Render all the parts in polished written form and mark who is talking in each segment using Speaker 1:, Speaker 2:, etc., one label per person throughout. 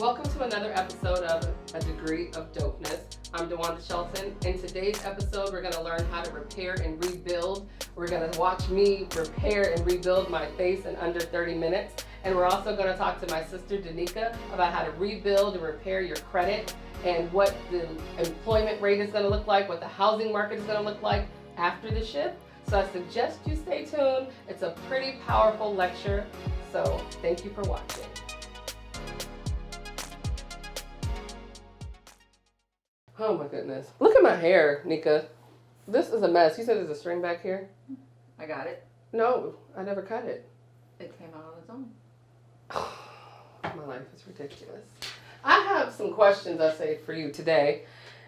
Speaker 1: Welcome to another episode of A Degree of Dopeness. I'm Shelton. In today's episode, we're going to learn how to repair and rebuild. We're going to watch me repair and rebuild my face in under 30 minutes. And we're also going to talk to my sister Danica about how to rebuild and repair your credit and what the employment rate is going to look like, what the housing market is going to look like after the shift. So I suggest you stay tuned. It's a pretty powerful lecture. So thank you for watching. Oh my goodness. Look at my hair, Nika. This is a mess. You said there's a string back here?
Speaker 2: I got it.
Speaker 1: No, I never cut it.
Speaker 2: It came out on its own.
Speaker 1: My life is ridiculous. I have some questions I say for you today.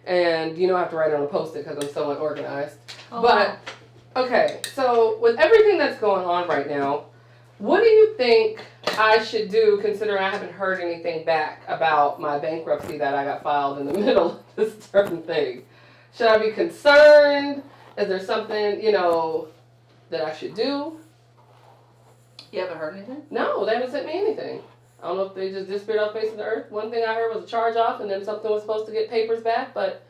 Speaker 1: And you know I have to write on a post-it because I'm so unorganized.
Speaker 2: Oh,
Speaker 1: but, okay, so with everything that's going on right now, what do you think I should do considering I haven't heard anything back about my bankruptcy that I got filed in the middle of this certain thing? Should I be concerned? Is there something, that I should do?
Speaker 2: You haven't heard anything?
Speaker 1: No, they haven't sent me anything. I don't know if they just disappeared off the face of the earth. One thing I heard was a charge off and then something was supposed to get papers back, but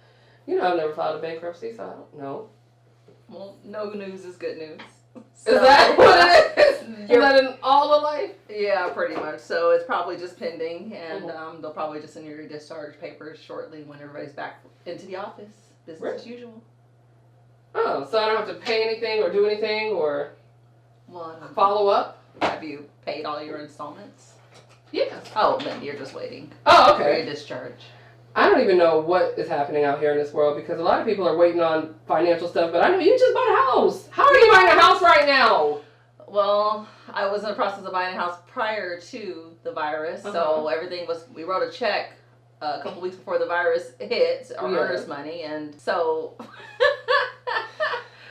Speaker 1: I've never filed a bankruptcy, so I don't know.
Speaker 2: Well, no news is good news.
Speaker 1: So, is that what it is? Is that in all of life?
Speaker 2: Yeah, pretty much. So it's probably just pending, and they'll probably just send you your discharge papers shortly when everybody's back into the office. Business as usual.
Speaker 1: Oh, so I don't have to pay anything or do anything or follow up?
Speaker 2: Have you paid all your installments?
Speaker 1: Yes.
Speaker 2: Oh, then you're just waiting.
Speaker 1: Oh, okay.
Speaker 2: For your discharge.
Speaker 1: I don't even know what is happening out here in this world because a lot of people are waiting on financial stuff, but I know you just bought a house. How are you buying a house right now?
Speaker 2: Well, I was in the process of buying a house prior to the virus, so everything we wrote a check a couple weeks before the virus hit, our earnest money, and so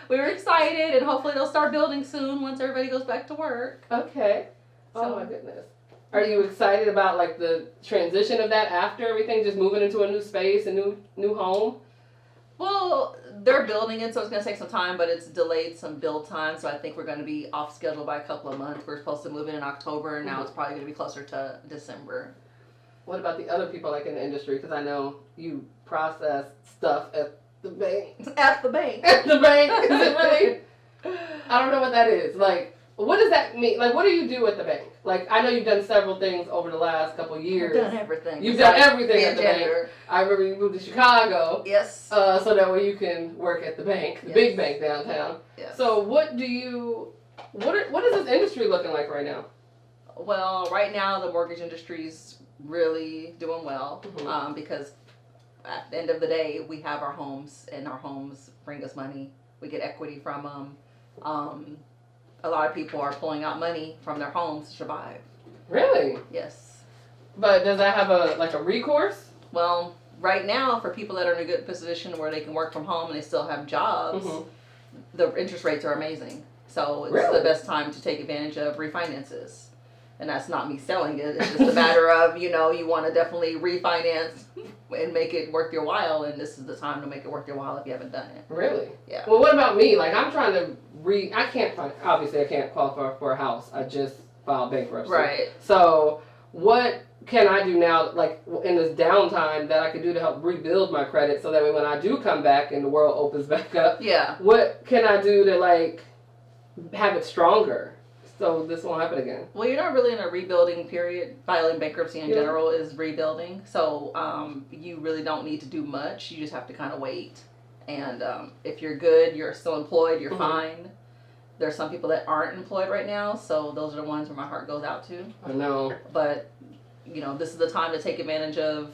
Speaker 2: we were excited, and hopefully they'll start building soon once everybody goes back to work.
Speaker 1: Okay. Oh my goodness. Are you excited about like the transition of that after everything, just moving into a new space, a new home?
Speaker 2: Well, they're building it, so it's going to take some time, but it's delayed some build time, so I think we're going to be off schedule by a couple of months. We're supposed to move in October, and now it's probably going to be closer to December. What
Speaker 1: about the other people like in the industry? Because I know you process stuff at the bank.
Speaker 2: At the bank.
Speaker 1: At the bank? Is it really? I don't know what that is. Like, what does that mean? Like, what do you do at the bank? Like, I know you've done several things over the last couple of years.
Speaker 2: I've done everything.
Speaker 1: You've done everything at the bank. I remember you moved to Chicago.
Speaker 2: Yes.
Speaker 1: So that way you can work at the bank, the big bank downtown.
Speaker 2: Yes.
Speaker 1: So what is this industry looking like right now?
Speaker 2: Well, right now the mortgage industry's really doing well because at the end of the day, we have our homes, and our homes bring us money. We get equity from them. A lot of people are pulling out money from their homes to survive.
Speaker 1: Really?
Speaker 2: Yes.
Speaker 1: But does that have a recourse?
Speaker 2: Well, right now, for people that are in a good position where they can work from home and they still have jobs, the interest rates are amazing. So it's the best time to take advantage of refinances. And that's not me selling it. It's just a matter of, you want to definitely refinance and make it worth your while. And this is the time to make it worth your while if you haven't done it.
Speaker 1: Really?
Speaker 2: Yeah.
Speaker 1: Well, what about me? Like, I'm trying to obviously I can't qualify for a house. I just filed bankruptcy.
Speaker 2: Right.
Speaker 1: So what can I do now, like in this downtime, that I could do to help rebuild my credit so that way when I do come back and the world opens back up, what can I do to like have it stronger so this won't happen again?
Speaker 2: Well, you're not really in a rebuilding period. Filing bankruptcy in general is rebuilding. So you really don't need to do much. You just have to kind of wait. And if you're good, you're still employed, you're fine. There's some people that aren't employed right now, so those are the ones where my heart goes out to.
Speaker 1: I know.
Speaker 2: But, this is the time to take advantage of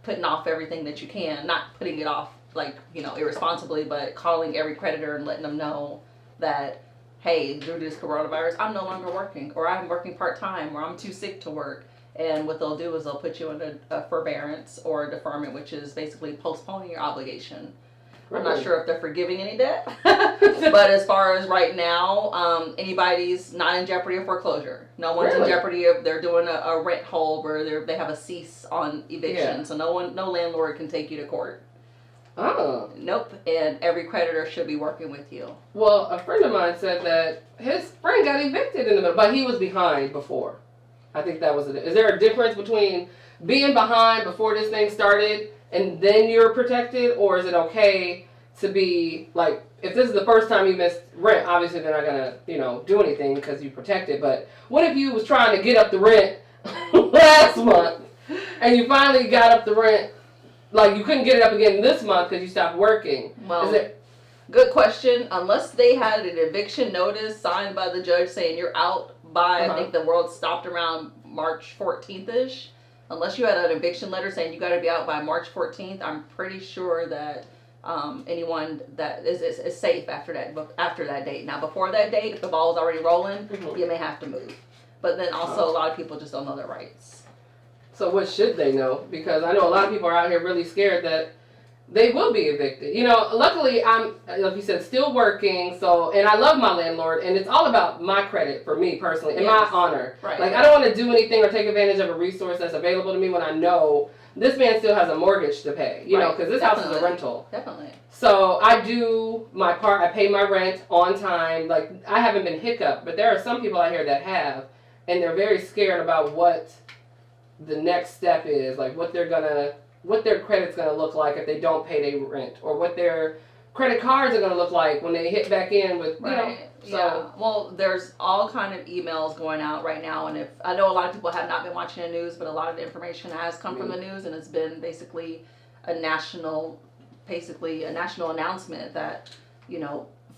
Speaker 2: putting off everything that you can. Not putting it off, irresponsibly, but calling every creditor and letting them know that, hey, due to this coronavirus, I'm no longer working, or I'm working part-time, or I'm too sick to work. And what they'll do is they'll put you in a forbearance or a deferment, which is basically postponing your obligation. I'm not sure if they're forgiving any debt, but as far as right now, anybody's not in jeopardy of foreclosure. No one's in jeopardy of they're doing a rent hold where they have a cease on eviction, so no landlord can take you to court.
Speaker 1: Oh.
Speaker 2: Nope, and every creditor should be working with you.
Speaker 1: Well, a friend of mine said that his friend got evicted in the middle, but he was behind before. I think that was it. Is there a difference between being behind before this thing started and then you're protected, or is it okay to be like, if this is the first time you missed rent, obviously they're not gonna, do anything because you protected. But what if you was trying to get up the rent last month and you finally got up the rent, like you couldn't get it up again this month because you stopped working?
Speaker 2: Well, good question. Unless they had an eviction notice signed by the judge saying you're out by, I think the world stopped around March 14th-ish. Unless you had an eviction letter saying you got to be out by March 14th, I'm pretty sure that anyone that is safe after that date. Now, before that date, if the ball is already rolling, you may have to move. But then also a lot of people just don't know their rights.
Speaker 1: So what should they know? Because I know a lot of people are out here really scared that they will be evicted. Luckily I'm, like you said, still working. So, and I love my landlord, and it's all about my credit for me personally and my honor.
Speaker 2: Right.
Speaker 1: Like I don't want to do anything or take advantage of a resource that's available to me when I know this man still has a mortgage to pay. Because this house is a rental.
Speaker 2: Definitely.
Speaker 1: So I do my part. I pay my rent on time. Like I haven't been hiccuped, but there are some people out here that have, and they're very scared about what the next step is, like what their credit's gonna look like if they don't pay their rent, or what their credit cards are gonna look like when they hit back in with,
Speaker 2: So, well, there's all kind of emails going out right now, and if I know a lot of people have not been watching the news, but a lot of the information has come from the news, and it's been basically a national announcement that,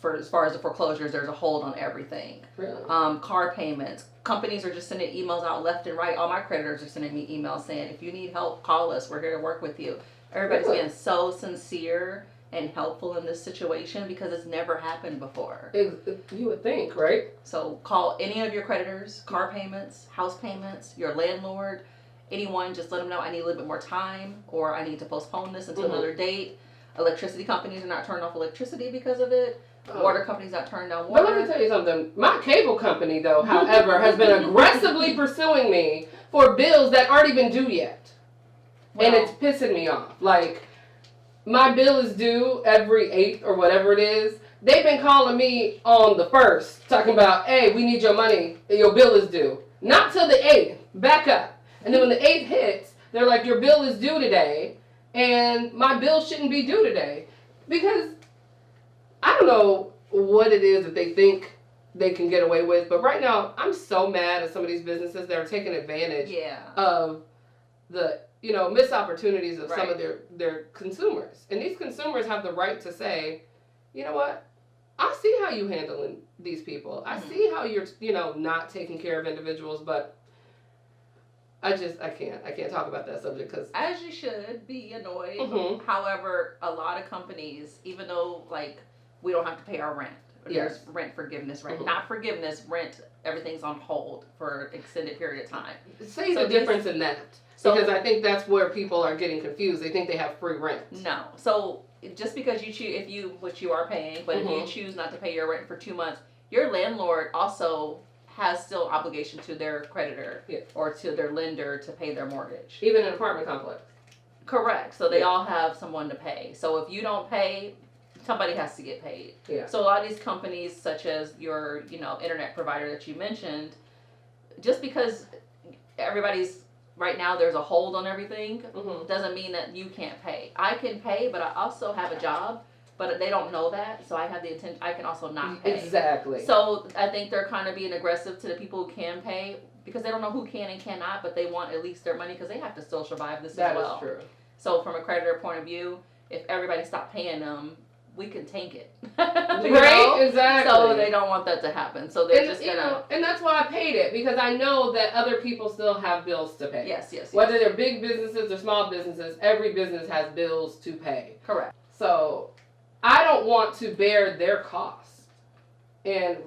Speaker 2: for as far as the foreclosures, there's a hold on everything.
Speaker 1: Really?
Speaker 2: Car payments. Companies are just sending emails out left and right. All my creditors are sending me emails saying, if you need help, call us. We're here to work with you. Everybody's being so sincere and helpful in this situation because it's never happened before.
Speaker 1: You would think, right?
Speaker 2: So call any of your creditors, car payments, house payments, your landlord, anyone. Just let them know I need a little bit more time, or I need to postpone this until another date. Electricity companies are not turning off electricity because of it. Water companies not turning down water.
Speaker 1: But let me tell you something. My cable company, though, however, has been aggressively pursuing me for bills that aren't even due yet. Well, and it's pissing me off. Like, my bill is due every 8th or whatever it is. They've been calling me on the 1st, talking about, hey, we need your money. Your bill is due. Not till the 8th. Back up. And then when the 8th hits, they're like, your bill is due today. And my bill shouldn't be due today. Because I don't know what it is that they think they can get away with, but right now I'm so mad at some of these businesses that are taking advantage of the missed opportunities of some of their consumers. And these consumers have the right to say, you know what? I see how you handling these people. I see how you're not taking care of individuals, but I can't talk about that subject because
Speaker 2: as you should be annoyed. However, a lot of companies, even though we don't have to pay our rent. There's rent forgiveness, right? Not forgiveness, rent, everything's on hold for an extended period of time.
Speaker 1: Say the difference in that. Because I think that's where people are getting confused. They think they have free rent.
Speaker 2: No. So just because you choose, which you are paying, but if you choose not to pay your rent for 2 months, your landlord also has still obligation to their creditor or to their lender to pay their mortgage.
Speaker 1: Even an apartment complex.
Speaker 2: Correct. So they all have someone to pay. So if you don't pay, somebody has to get paid.
Speaker 1: Yeah.
Speaker 2: So a lot of these companies, such as your, internet provider that you mentioned, just because everybody's right now there's a hold on everything, doesn't mean that you can't pay. I can pay, but I also have a job, but they don't know that, so I have the intention. I can also not pay.
Speaker 1: Exactly.
Speaker 2: So I think they're kind of being aggressive to the people who can pay because they don't know who can and cannot, but they want at least their money because they have to still survive this as well.
Speaker 1: That is true.
Speaker 2: So from a creditor point of view, if everybody stopped paying them, we can tank it.
Speaker 1: Right? Exactly.
Speaker 2: So they don't want that to happen. So they're just gonna.
Speaker 1: And that's why I paid it, because I know that other people still have bills to pay.
Speaker 2: Yes.
Speaker 1: Whether they're big businesses or small businesses, every business has bills to pay.
Speaker 2: Correct.
Speaker 1: So I don't want to bear their costs. And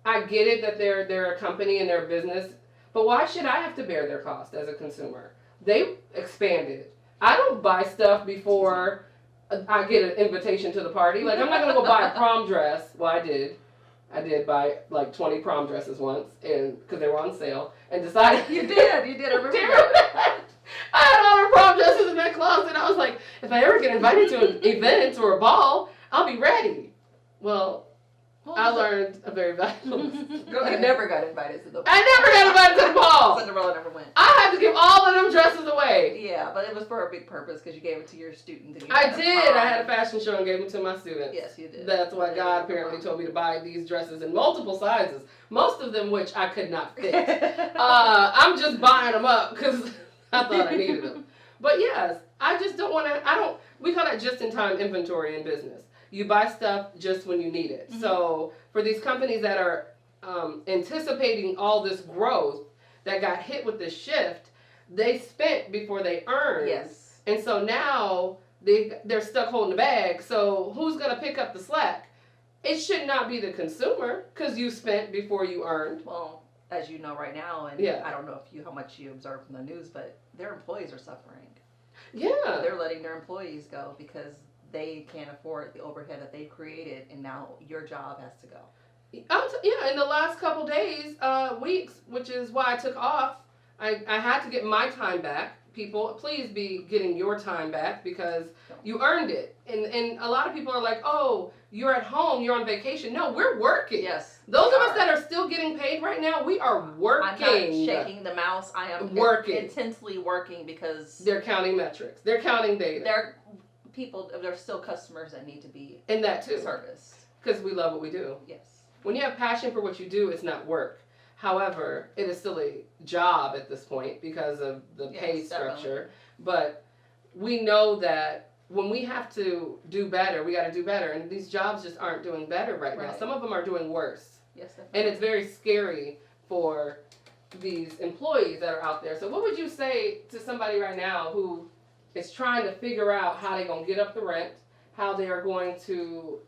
Speaker 1: I get it that they're a company and they're a business, but why should I have to bear their cost as a consumer? They expanded. I don't buy stuff before I get an invitation to the party. Like, I'm not going to go buy a prom dress. Well, I did. I did buy like 20 prom dresses once, and because they were on sale, and decided.
Speaker 2: You did. I remember
Speaker 1: that. I had all her prom dresses in that closet. I was like, if I ever get invited to an event or a ball, I'll be ready. Well, I learned a very valuable lesson. Go ahead.
Speaker 2: You never got invited to the ball.
Speaker 1: I never got invited to the ball.
Speaker 2: Cinderella never went.
Speaker 1: I had to give all of them dresses away.
Speaker 2: Yeah, but it was for a big purpose because you gave it to your student. And
Speaker 1: I did. I had a fashion show and gave them to my students.
Speaker 2: Yes, you did.
Speaker 1: That's why God apparently told me to buy these dresses in multiple sizes, most of them which I could not fit. I'm just buying them up because I thought I needed them. But yes, I just don't want to, we call that just-in-time inventory in business. You buy stuff just when you need it. Mm-hmm. So for these companies that are anticipating all this growth that got hit with this shift, they spent before they earned.
Speaker 2: Yes.
Speaker 1: And so now they're stuck holding the bag. So who's going to pick up the slack? It should not be the consumer because you spent before you earned.
Speaker 2: Well, as you know right now, and yeah. I don't know how much you observe from the news, but their employees are suffering.
Speaker 1: Yeah.
Speaker 2: They're letting their employees go because they can't afford the overhead that they've created, and now your job has to go.
Speaker 1: Yeah, in the last couple days, weeks, which is why I took off, I had to get my time back. People, please be getting your time back because you earned it. And a lot of people are like, oh, you're at home, you're on vacation. No, we're working.
Speaker 2: Yes.
Speaker 1: Those of us that are still getting paid right now, we are working.
Speaker 2: I'm not shaking the mouse. I am working. Intensely working because
Speaker 1: they're counting metrics. They're counting data.
Speaker 2: There's still customers that need to be
Speaker 1: and that too
Speaker 2: serviced.
Speaker 1: Because we love what we do.
Speaker 2: Yes.
Speaker 1: When you have passion for what you do, it's not work. However, it is still a job at this point because of the pay structure. Definitely. But we know that when we have to do better, we got to do better. And these jobs just aren't doing better right now. Some of them are doing worse.
Speaker 2: Yes, definitely.
Speaker 1: And it's very scary for these employees that are out there. So what would you say to somebody right now who is trying to figure out how they're going to get up the rent, how they are going to,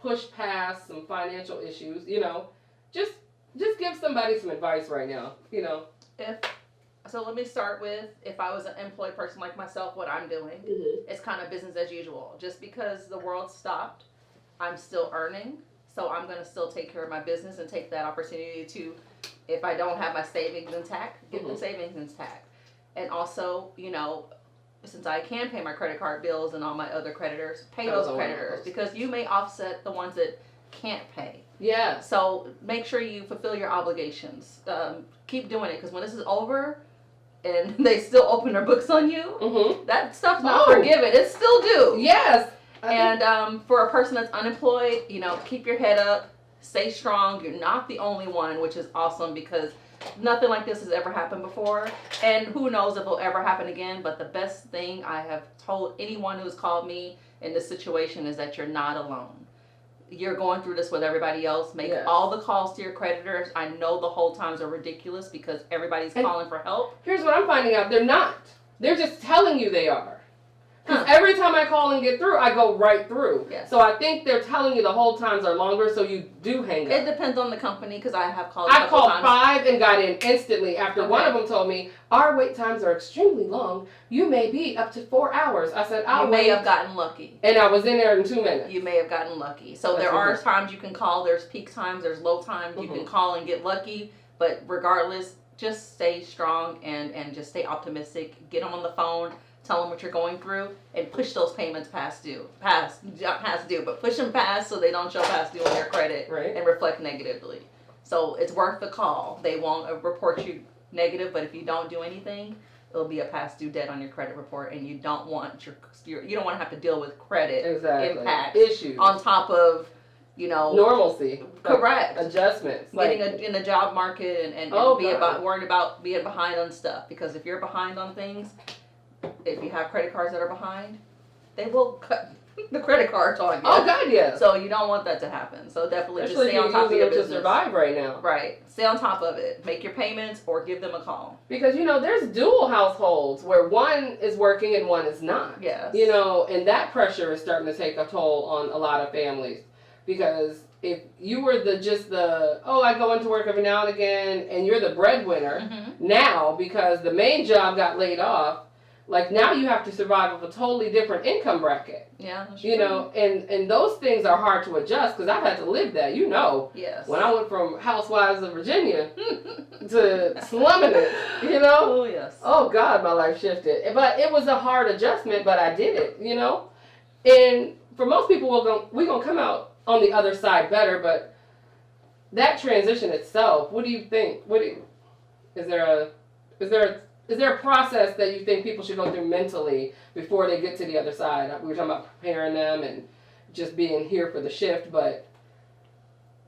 Speaker 1: push past some financial issues, just give somebody some advice right now,
Speaker 2: So let me start with, if I was an employed person like myself, what I'm doing, it's kind of business as usual. Just because the world stopped, I'm still earning. So I'm going to still take care of my business and take that opportunity to, if I don't have my savings intact, get the savings intact. And also, since I can pay my credit card bills and all my other creditors, pay those creditors because you may offset the ones that can't pay.
Speaker 1: Yeah.
Speaker 2: So make sure you fulfill your obligations. Keep doing it because when this is over and they still open their books on you, that stuff's not forgiven. It's still due.
Speaker 1: Yes.
Speaker 2: And for a person that's unemployed, keep your head up, stay strong. You're not the only one, which is awesome because nothing like this has ever happened before, and who knows if it'll ever happen again. But the best thing I have told anyone who's called me in this situation is that you're not alone. You're going through this with everybody else. Make all the calls to your creditors. I know the hold times are ridiculous because everybody's calling for help.
Speaker 1: Here's what I'm finding out. They're not. They're just telling you they are. Because every time I call and get through, I go right through.
Speaker 2: Yes.
Speaker 1: So I think they're telling you the hold times are longer, so you do hang up.
Speaker 2: It depends on the company, because I have called
Speaker 1: I called 5 and got in instantly after one of them told me, our wait times are extremely long. You may be up to 4 hours. I said, I'll wait.
Speaker 2: You may have gotten lucky.
Speaker 1: And I was in there in 2 minutes.
Speaker 2: You may have gotten lucky. So there are times you can call. There's peak times. There's low times. You can call and get lucky. But regardless, just stay strong and just stay optimistic. Get them on the phone. Tell them what you're going through and push those payments past due, but push them past so they don't show past due on your credit and reflect negatively. So it's worth the call. They won't report you negative, but if you don't do anything, it'll be a past due debt on your credit report, and you don't want you don't want to have to deal with credit impact
Speaker 1: issues
Speaker 2: on top of
Speaker 1: normalcy,
Speaker 2: correct
Speaker 1: adjustments,
Speaker 2: getting in the job market and worrying about being behind on stuff. Because if you're behind on things, if you have credit cards that are behind, they will cut the credit cards on you.
Speaker 1: Oh God, yeah.
Speaker 2: So you don't want that to happen. So definitely just stay on top of your business.
Speaker 1: To survive right now.
Speaker 2: Right. Stay on top of it. Make your payments or give them a call.
Speaker 1: Because there's dual households where one is working and one is not.
Speaker 2: Yes.
Speaker 1: And that pressure is starting to take a toll on a lot of families. Because if you were I go into work every now and again, and you're the breadwinner now because the main job got laid off. Like now you have to survive with a totally different income bracket.
Speaker 2: Yeah. That's
Speaker 1: true. And those things are hard to adjust because I've had to live that.
Speaker 2: Yes.
Speaker 1: When I went from Housewives of Virginia to slumming it.
Speaker 2: Oh yes.
Speaker 1: Oh God, my life shifted. But it was a hard adjustment, but I did it. And for most people, we're gonna come out on the other side better. But that transition itself, what do you think? Is there a process that you think people should go through mentally before they get to the other side? We were talking about preparing them and just being here for the shift, but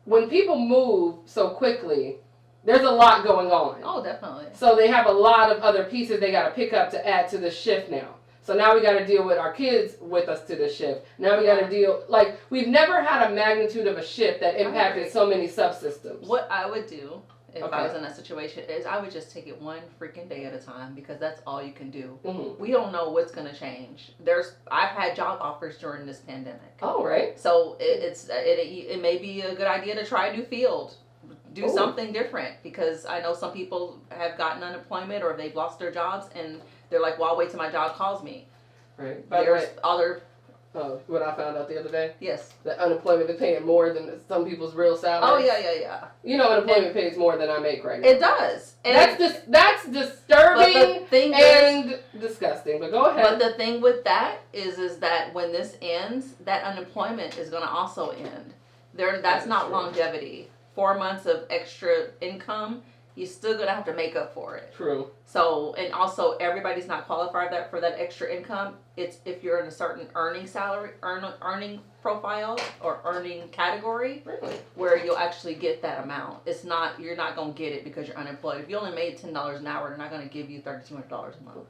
Speaker 1: when people move so quickly, there's a lot going on.
Speaker 2: Oh, definitely.
Speaker 1: So they have a lot of other pieces they got to pick up to add to the shift now. So now we got to deal with our kids with us to the shift. Now we got to deal, like, we've never had a magnitude of a shift that impacted so many subsystems.
Speaker 2: What I would do if I was in that situation is I would just take it one freaking day at a time, because that's all you can do.
Speaker 1: Mm-hmm.
Speaker 2: We don't know what's going to change. I've had job offers during this pandemic.
Speaker 1: Oh, right.
Speaker 2: So it may be a good idea to try a new field. Do something different, because I know some people have gotten unemployment or they've lost their jobs and they're like, well, I'll wait till my job calls me.
Speaker 1: Right.
Speaker 2: There's other...
Speaker 1: Oh, what I found out the other day?
Speaker 2: Yes.
Speaker 1: That unemployment is paying more than some people's real salaries.
Speaker 2: Oh, yeah.
Speaker 1: You know, unemployment pays more than I make right now.
Speaker 2: It does. And
Speaker 1: that's disturbing and disgusting. But go ahead.
Speaker 2: But the thing with that is that when this ends, that unemployment is going to also end. That's not true. Longevity. 4 months of extra income, you're still going to have to make up for it.
Speaker 1: True.
Speaker 2: So, and also everybody's not qualified for that extra income. It's if you're in a certain earning profile or earning category,
Speaker 1: really,
Speaker 2: where you'll actually get that amount. You're not going to get it because you're unemployed. If you only made $10 an hour, they're not going to give you $3,200 a month.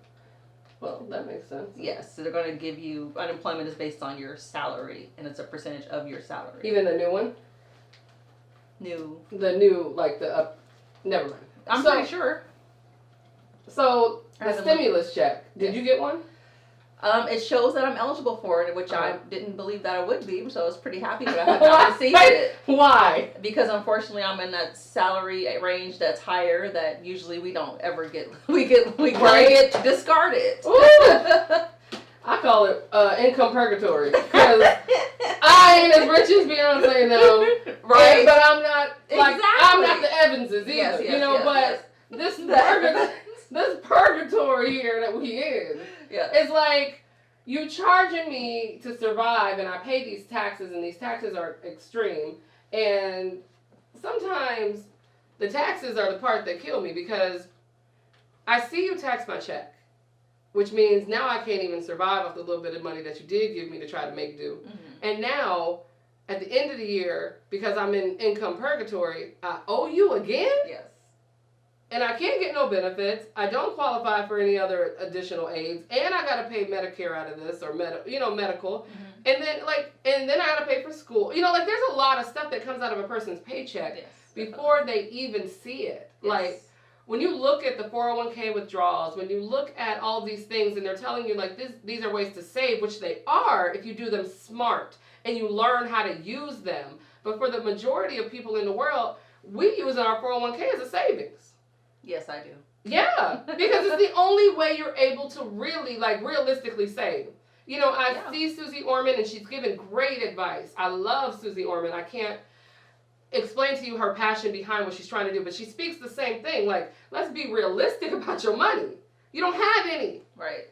Speaker 1: Well, that makes sense.
Speaker 2: Yes, so they're going to give you, unemployment is based on your salary, and it's a percentage of your salary.
Speaker 1: Even the new one? Never mind.
Speaker 2: I'm pretty sure.
Speaker 1: So, the stimulus check, did you get one?
Speaker 2: It shows that I'm eligible for it, which I didn't believe that I would be, so I was pretty happy that I have not received it.
Speaker 1: Why?
Speaker 2: Because unfortunately I'm in that salary range that's higher that usually we don't ever get, we get discarded.
Speaker 1: I call it income purgatory, because I ain't as rich as Beyonce now, right? But I'm not I'm not the Evanses either,
Speaker 2: yes.
Speaker 1: This purgatory here that we in, it's like you charging me to survive, and I pay these taxes, and these taxes are extreme, and sometimes the taxes are the part that kill me, because I see you tax my check, which means now I can't even survive off the little bit of money that you did give me to try to make do. Mm-hmm. And now, at the end of the year, because I'm in income purgatory, I owe you again?
Speaker 2: Yes.
Speaker 1: And I can't get no benefits. I don't qualify for any other additional aids. And I got to pay Medicare out of this, or medical. Mm-hmm. And then I got to pay for school. There's a lot of stuff that comes out of a person's paycheck before they even see it. Yes. Like, when you look at the 401k withdrawals, when you look at all these things, and they're telling you, like, these are ways to save, which they are if you do them smart and you learn how to use them. But for the majority of people in the world, we use our 401k as a savings.
Speaker 2: Yes, I do.
Speaker 1: Yeah, because it's the only way you're able to really, realistically save. I see Susie Orman, and she's given great advice. I love Susie Orman. I can't explain to you her passion behind what she's trying to do, but she speaks the same thing. Like, let's be realistic about your money. You don't have any.
Speaker 2: Right.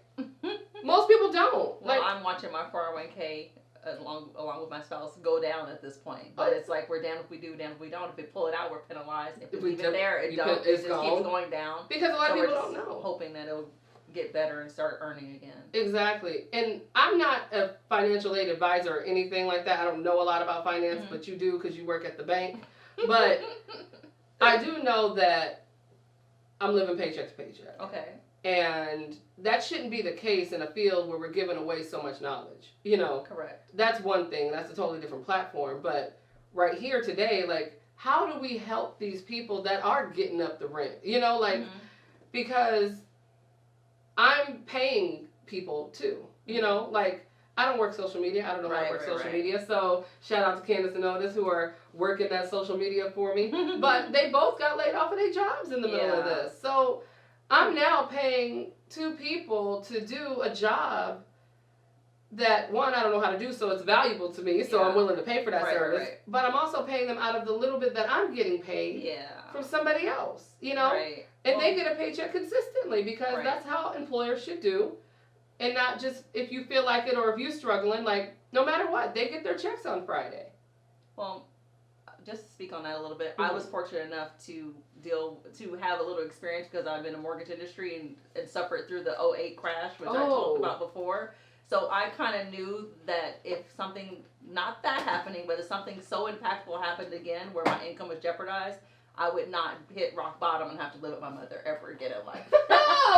Speaker 1: Most people don't.
Speaker 2: Well, I'm watching my 401k along with my spouse go down at this point. But it's like, we're damned if we do, damned if we don't. If we pull it out, we're penalized. If we leave it there, it just keeps going down.
Speaker 1: Because a lot of people don't know.
Speaker 2: Hoping that it'll get better and start earning again. Exactly.
Speaker 1: And I'm not a financial aid advisor or anything like that. I don't know a lot about finance, mm-hmm. but you do, because you work at the bank. But I do know that I'm living paycheck to paycheck.
Speaker 2: Okay.
Speaker 1: And that shouldn't be the case in a field where we're giving away so much knowledge.
Speaker 2: Correct.
Speaker 1: That's one thing. That's a totally different platform. But right here today, how do we help these people that are getting up the rent? Mm-hmm. Because I'm paying people too. I don't work social media. I don't know how to work social media. So shout out to Candace and Otis, who are working that social media for me. But they both got laid off of their jobs in the middle of this. So I'm now paying two people to do a job that, one, I don't know how to do, so it's valuable to me, so I'm willing to pay for that service. Right. But I'm also paying them out of the little bit that I'm getting paid from somebody else,
Speaker 2: Right.
Speaker 1: And they get a paycheck consistently, because that's how employers should do. And not just if you feel like it, or if you're struggling, no matter what, they get their checks on Friday.
Speaker 2: Well, just to speak on that a little bit, I was fortunate enough to have a little experience because I've been in the mortgage industry and suffered through the '08 crash, which I talked about before. So I kind of knew that if something, not that happening, but if something so impactful happened again where my income was jeopardized, I would not hit rock bottom and have to live with my mother ever again in life.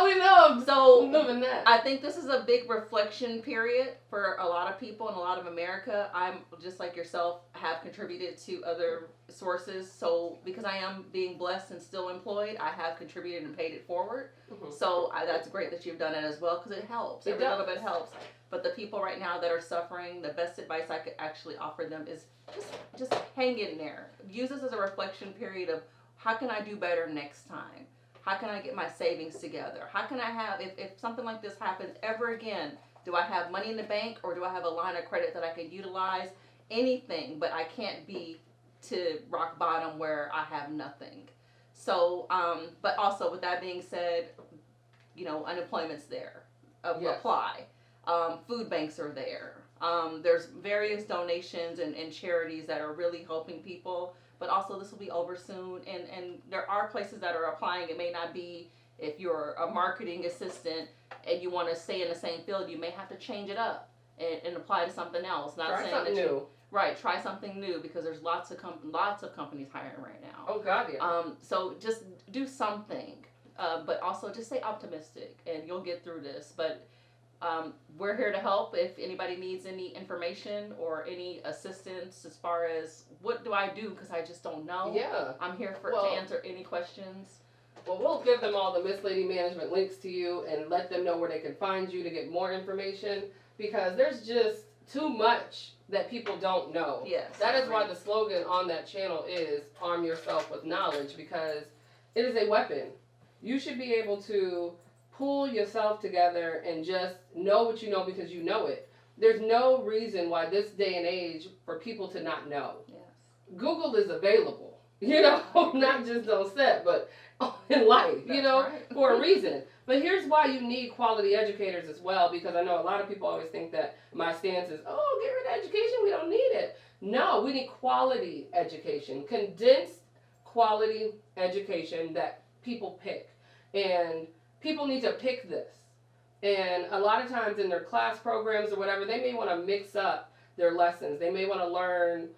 Speaker 1: We know.
Speaker 2: So
Speaker 1: living that.
Speaker 2: I think this is a big reflection period for a lot of people in a lot of America. I'm just like yourself, have contributed to other sources. So because I am being blessed and still employed, I have contributed and paid it forward. So that's great that you've done it as well because it helps. Every little bit helps. But the people right now that are suffering, the best advice I could actually offer them is just hang in there. Use this as a reflection period of how can I do better next time? How can I get my savings together? How can I have, if something like this happens ever again, do I have money in the bank or do I have a line of credit that I can utilize? Anything, but I can't be to rock bottom where I have nothing. So, but also with that being said, unemployment's there. Apply. Food banks are there. There's various donations and charities that are really helping people. But also this will be over soon, and there are places that are applying. It may not be, if you're a marketing assistant and you want to stay in the same field, you may have to change it up and apply to something else. Not
Speaker 1: try
Speaker 2: saying
Speaker 1: something new.
Speaker 2: Right, try something new because there's lots of companies hiring right now.
Speaker 1: Oh God, yeah.
Speaker 2: So just do something, but also just stay optimistic, and you'll get through this. But we're here to help if anybody needs any information or any assistance as far as what do I do because I just don't know.
Speaker 1: Yeah.
Speaker 2: I'm here to answer any questions.
Speaker 1: Well, we'll give them all the Miss Lady Management links to you and let them know where they can find you to get more information because there's just too much that people don't know.
Speaker 2: Yes.
Speaker 1: That is why the slogan on that channel is arm yourself with knowledge because it is a weapon. You should be able to pull yourself together and just know what you know because you know it. There's no reason why this day and age for people to not know.
Speaker 2: Yes.
Speaker 1: Google is available, not just on set, but in life,
Speaker 2: right.
Speaker 1: for a reason. But here's why you need quality educators as well, because I know a lot of people always think that my stance is, oh, get rid of education, we don't need it. No, we need quality education, condensed quality education that people pick. And people need to pick this. And a lot of times in their class programs or whatever, they may want to mix up their lessons. They may want to learn,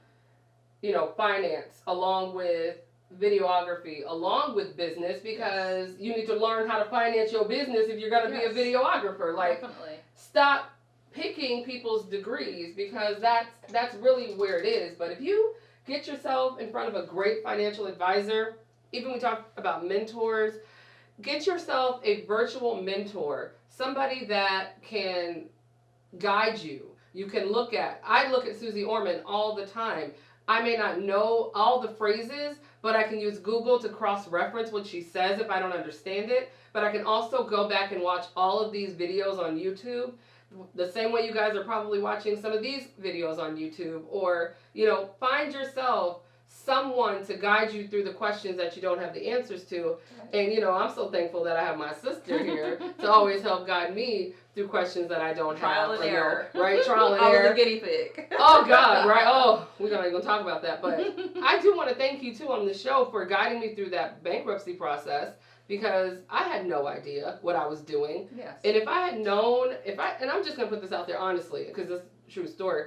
Speaker 1: finance along with videography, along with business, because you need to learn how to finance your business if you're going to be a videographer.
Speaker 2: Definitely.
Speaker 1: Stop picking people's degrees because that's really where it is. But if you get yourself in front of a great financial advisor, even we talk about mentors, get yourself a virtual mentor, somebody that can guide you. You can I look at Susie Orman all the time. I may not know all the phrases, but I can use Google to cross-reference what she says if I don't understand it. But I can also go back and watch all of these videos on YouTube, the same way you guys are probably watching some of these videos on YouTube. Or, find yourself someone to guide you through the questions that you don't have the answers to. And, I'm so thankful that I have my sister here to always help guide me through questions that I don't
Speaker 2: Trial
Speaker 1: have.
Speaker 2: And error.
Speaker 1: Right? Trial and error.
Speaker 2: I was a guinea pig.
Speaker 1: Oh, God, right? Oh, we're not even going to talk about that. But I do want to thank you, too, on the show for guiding me through that bankruptcy process because I had no idea what I was doing.
Speaker 2: Yes.
Speaker 1: And if I had known, and I'm just going to put this out there honestly because it's a true story.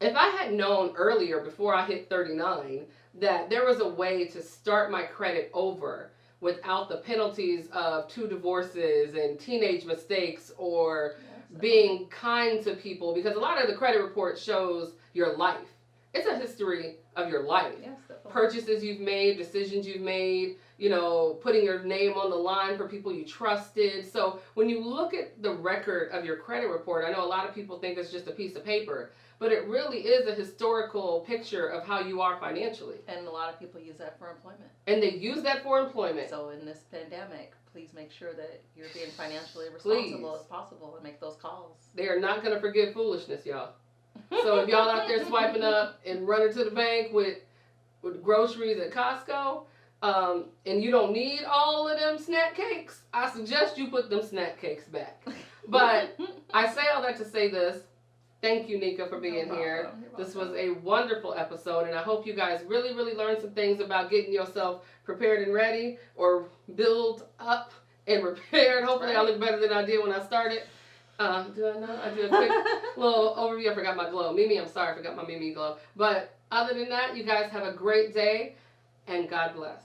Speaker 1: If I had known earlier, before I hit 39, that there was a way to start my credit over without the penalties of 2 divorces and teenage mistakes or being kind to people, because a lot of the credit report shows your life. It's a history of your life.
Speaker 2: Yes, definitely.
Speaker 1: Purchases you've made, decisions you've made, putting your name on the line for people you trusted. So when you look at the record of your credit report, I know a lot of people think it's just a piece of paper, but it really is a historical picture of how you are financially.
Speaker 2: And a lot of people use that for employment.
Speaker 1: And they use that for employment.
Speaker 2: So in this pandemic, please make sure that you're being financially responsible as possible and make those calls.
Speaker 1: They are not going to forgive foolishness, y'all. So if y'all out there swiping up and running to the bank with groceries at Costco, and you don't need all of them snack cakes, I suggest you put them snack cakes back. But I say all that to say this. Thank you, Nika, for being here. This was a wonderful episode, and I hope you guys really, really learned some things about getting yourself prepared and ready, or build up and prepared. Hopefully, I look better than I did when I started. Do I know? I do a quick little overview. I forgot my glow. Mimi, I'm sorry, I forgot my Mimi glow. But other than that, you guys have a great day, and God bless.